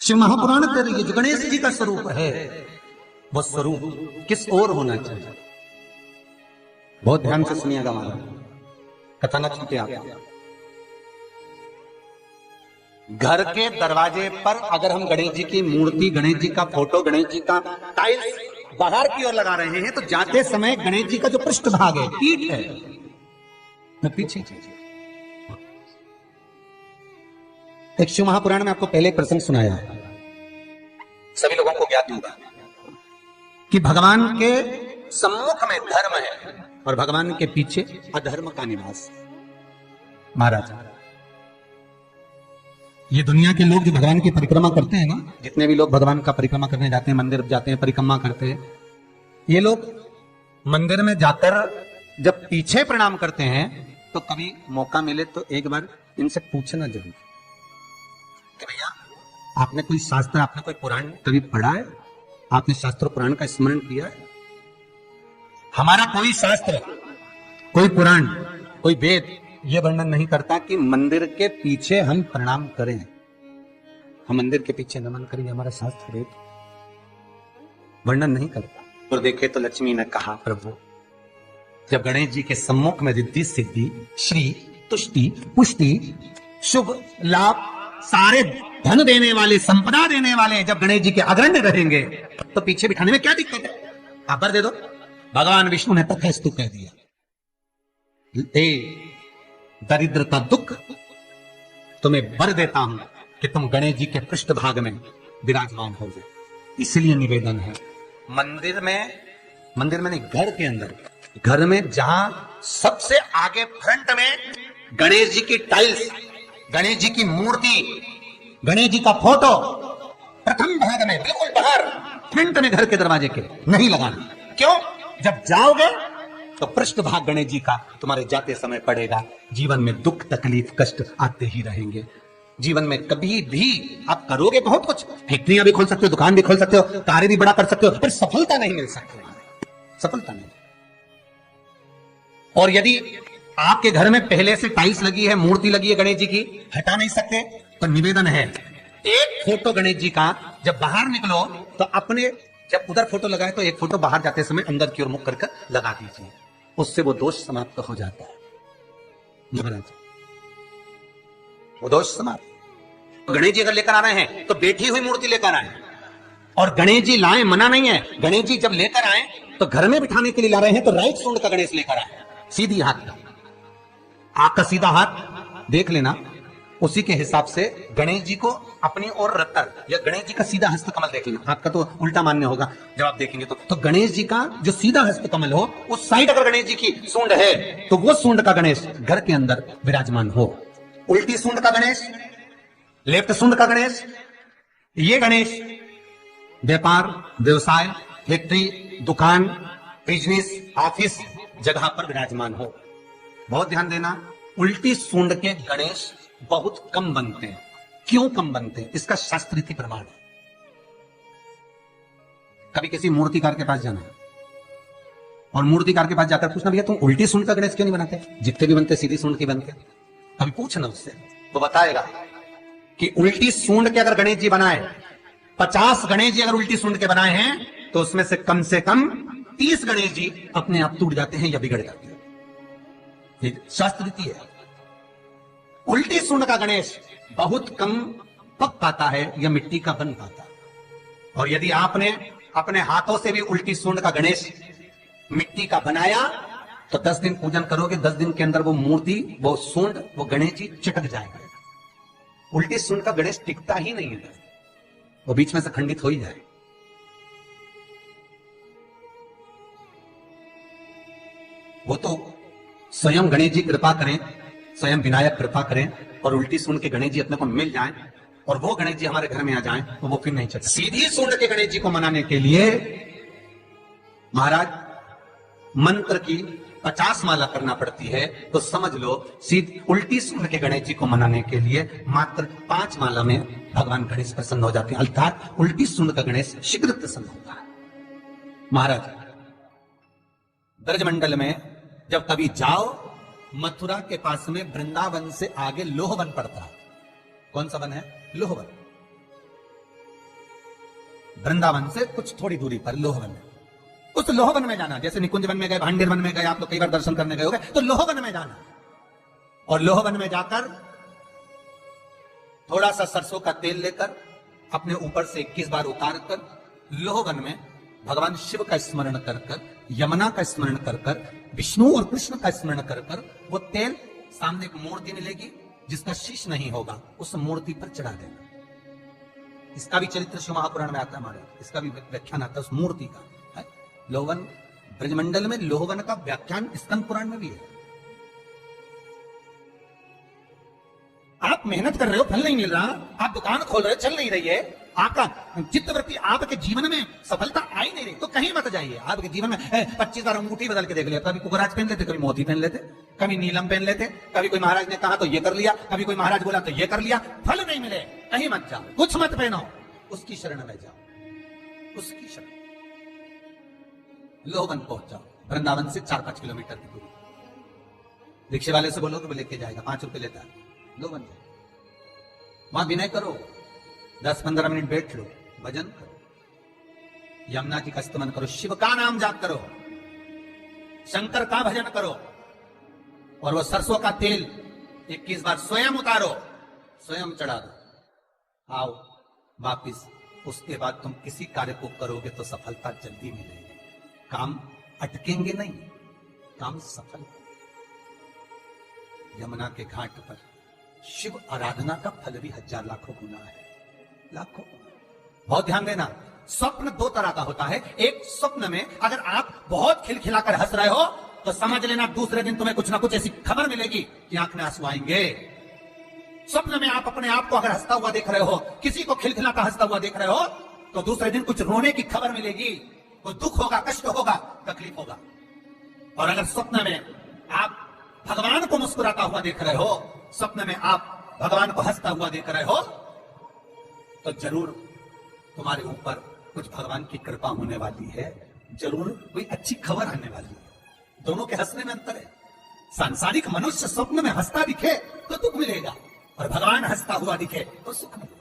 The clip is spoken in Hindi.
शिव महापुराण कह रही है जो गणेश जी का स्वरूप है वो स्वरूप किस ओर होना चाहिए। बहुत ध्यान से सुनिएगा महाराज, कथा न छूटे आप। घर के दरवाजे पर अगर हम गणेश जी की मूर्ति, गणेश जी का फोटो, गणेश जी का टाइल्स बाहर की ओर लगा रहे हैं तो जाते समय गणेश जी का जो पृष्ठभाग है, पीठ है, मैं पीछे एक शिव महापुराण में आपको पहले एक प्रसंग सुनाया, सभी लोगों को ज्ञात होगा कि भगवान के सम्मुख में धर्म है और भगवान के पीछे अधर्म का निवास। महाराज, ये दुनिया के लोग जो भगवान की परिक्रमा करते हैं ना, जितने भी लोग भगवान का परिक्रमा करने जाते हैं, मंदिर जाते हैं, परिक्रमा करते हैं, ये लोग मंदिर में जाकर जब पीछे प्रणाम करते हैं तो कभी मौका मिले तो एक बार इनसे पूछना जरूर कि भैया आपने कोई शास्त्र, आपने कोई पुराण कभी पढ़ा है, आपने शास्त्र पुराण का स्मरण किया है? हमारा कोई शास्त्र, कोई पुराण, कोई वेद यह वर्णन नहीं करता कि मंदिर के पीछे हम प्रणाम करें, हम मंदिर के पीछे नमन करें, हमारा शास्त्र वेद वर्णन नहीं करता। और देखे तो लक्ष्मी ने कहा, प्रभु जब गणेश जी के सम्मुख में रिद्धि सिद्धि श्री तुष्टि पुष्टि शुभ लाभ सारे धन देने वाले, संपदा देने वाले जब गणेश जी के अग्रण्य रहेंगे तो पीछे बिठाने में क्या दिक्कत है? आप वर दे दो। भगवान विष्णु ने तथास्तु कह दिया, दरिद्रता दुख तुम्हें वर देता हूं कि तुम गणेश जी के पृष्ठभाग में विराजमान हो जाए। इसलिए निवेदन है मंदिर में नहीं, घर के अंदर, घर में जहां सबसे आगे फ्रंट में गणेश जी की टाइल्स, गणेश जी की मूर्ति, गणेश जी का फोटो प्रथम भाग में बिल्कुल बाहर फ्रंट में घर के दरवाजे के नहीं लगाना। क्यों? जब जाओगे तो पृष्ठभाग गणेश जी का तुम्हारे जाते समय पड़ेगा। जीवन में दुख तकलीफ कष्ट आते ही रहेंगे। जीवन में कभी भी आप करोगे बहुत कुछ, फैक्ट्रियां भी खोल सकते हो, दुकान भी खोल सकते हो, कार्य भी बड़ा कर सकते हो, पर सफलता नहीं मिल सकती, सफलता नहीं। और यदि आपके घर में पहले से टाइल्स लगी है, मूर्ति लगी है गणेश जी की, हटा नहीं सकते, तो निवेदन है एक फोटो गणेश जी का जब बाहर निकलो तो अपने, जब उधर फोटो लगाए तो एक फोटो बाहर जाते समय अंदर की ओर मुख करके लगा दीजिए, उससे वो दोष समाप्त हो जाता है। वो दोष समाप्त। गणेश जी अगर लेकर आ रहे हैं तो बैठी हुई मूर्ति लेकर आए, और गणेश जी लाए मना नहीं है, गणेश जी जब लेकर आए तो घर में बिठाने के लिए ला रहे हैं तो राइट सूंड का गणेश लेकर आए, सीधी हाथ का, आपका सीधा हाथ देख लेना, उसी के हिसाब से गणेश जी को अपनी ओर रखकर, या गणेश जी का सीधा हस्त कमल देख लेना, आपका तो उल्टा मान्य होगा जब आप देखेंगे तो गणेश जी का जो सीधा हस्त कमल हो उस साइड अगर गणेश जी की सूंड है तो वो सूंड का गणेश घर के अंदर विराजमान हो। उल्टी सूंड का गणेश, लेफ्ट सूंड का गणेश, ये गणेश व्यापार व्यवसाय फैक्ट्री दुकान बिजनेस ऑफिस जगह पर विराजमान हो। बहुत ध्यान देना, उल्टी सूंड के गणेश बहुत कम बनते हैं। क्यों कम बनते हैं? इसका शास्त्रीय प्रमाण है। कभी किसी मूर्तिकार के पास जाना और मूर्तिकार के पास जाकर पूछना, भैया तुम उल्टी सूंड का गणेश क्यों नहीं बनाते? जितने भी बनते सीधी सूंड के बनते। कभी पूछना उससे, वो बताएगा कि उल्टी सूंड के अगर गणेश जी बनाए, 50 गणेश जी अगर उल्टी सूंड के बनाए हैं तो उसमें से कम 30 गणेश जी अपने आप टूट जाते हैं या बिगड़ जाते हैं। ये शास्त्र रीति है। उल्टी सूंड का गणेश बहुत कम पक पाता है या मिट्टी का बन पाता है, और यदि आपने अपने हाथों से भी उल्टी सूंड का गणेश मिट्टी का बनाया तो 10 दिन पूजन करोगे, 10 दिन के अंदर वो मूर्ति, वो सूंड, वो गणेश जी चिटक जाएगा। उल्टी सूंड का गणेश टिकता ही नहीं है, वो बीच में से खंडित हो ही जाए। वो तो स्वयं गणेश जी कृपा करें, स्वयं विनायक कृपा करें और उल्टी सूंड के गणेश जी अपने को मिल जाएं और वो गणेश जी हमारे घर में आ जाएं तो वो फिर नहीं चलता। सीधी सूंड के गणेश जी को मनाने के लिए महाराज मंत्र की 50 माला करना पड़ती है, तो समझ लो सीधी उल्टी सूंड के गणेश जी को मनाने के लिए मात्र 5 माला में भगवान गणेश प्रसन्न हो जाते हैं, अर्थात उल्टी सूंड का गणेश शीघ्र प्रसन्न होता है। महाराज ब्रजमंडल में जब कभी जाओ, मथुरा के पास में वृंदावन से आगे लोहवन पड़ता है। कौन सा वन है? लोहवन। वृंदावन से कुछ थोड़ी दूरी पर लोहवन है। उस लोहवन में जाना, जैसे निकुंज वन में गए, भांडेर वन में गए, आप लोग कई बार दर्शन करने गए होंगे, तो लोहवन में जाना और लोहवन में जाकर थोड़ा सा सरसों का तेल लेकर अपने ऊपर से 21 बार उतार कर लोहवन में भगवान शिव का स्मरण कर कर, यमुना का स्मरण कर कर, विष्णु और कृष्ण का स्मरण कर कर, वो तेल सामने एक मूर्ति मिलेगी जिसका शीश नहीं होगा, उस मूर्ति पर चढ़ा देना। इसका भी चरित्र शिव महापुराण में आता है हमारे, इसका भी व्याख्यान आता है उस मूर्ति का। है लोहवन ब्रजमंडल में लोहवन का व्याख्यान स्कंद पुराण में भी है। आप मेहनत कर रहे हो, फल नहीं मिल रहा, आप दुकान खोल रहे हो, चल नहीं रही है, आपका चित्तवृत्ति, आपके जीवन में सफलता आ ही नहीं रही, तो कहीं मत जाइए। आपके जीवन में 25 बार अंगूठी बदल के देख लिया, कभी कुकराज पहन लेते, कभी मोती पहन लेते, कभी नीलम पहन लेते, कभी कोई महाराज ने कहा तो ये कर लिया, कभी कोई महाराज बोला तो ये कर लिया, फल नहीं मिले, कहीं मत जाओ, कुछ मत पहनो, उसकी शरण में जाओ, उसकी शरण। लोहवन पहुंच जाओ, वृंदावन से 4-5 किलोमीटर की दूरी। रिक्शे वाले से बोलो कि वो लेके जाएगा, 5 रुपए लेता है। लोहवन जाओ, वहां विनय करो, 10-15 मिनट बैठ लो, भजन करो, यमुना जी का स्तमन करो, शिव का नाम जाप करो, शंकर का भजन करो, और वो सरसों का तेल 21 बार स्वयं उतारो, स्वयं चढ़ा दो, आओ वापिस। उसके बाद तुम किसी कार्य को करोगे तो सफलता जल्दी मिलेगी, काम अटकेंगे नहीं, काम सफल। यमुना के घाट पर शिव आराधना का फल भी 1000 लाखों गुना है, लाखों। बहुत ध्यान देना, स्वप्न 2 तरह का होता है। एक स्वप्न में अगर आप बहुत खिलखिलाकर हंस रहे हो तो समझ लेना दूसरे दिन तुम्हें कुछ ना कुछ ऐसी खबर मिलेगी कि आंख में आंसू आएंगे। स्वप्न में आप अपने आप को अगर हंसता हुआ देख रहे हो, किसी को खिलखिलाता हंसता हुआ देख रहे हो, तो दूसरे दिन कुछ रोने की खबर मिलेगी, कोई दुख होगा, कष्ट होगा, तकलीफ होगा। और अगर स्वप्न में आप भगवान को मुस्कुराता हुआ देख रहे हो, स्वप्न में आप भगवान को हंसता हुआ देख रहे हो, तो जरूर तुम्हारे ऊपर कुछ भगवान की कृपा होने वाली है, जरूर कोई अच्छी खबर आने वाली है। दोनों के हंसने में अंतर है। सांसारिक मनुष्य स्वप्न में हंसता दिखे तो दुख मिलेगा, और भगवान हंसता हुआ दिखे तो सुख मिलेगा।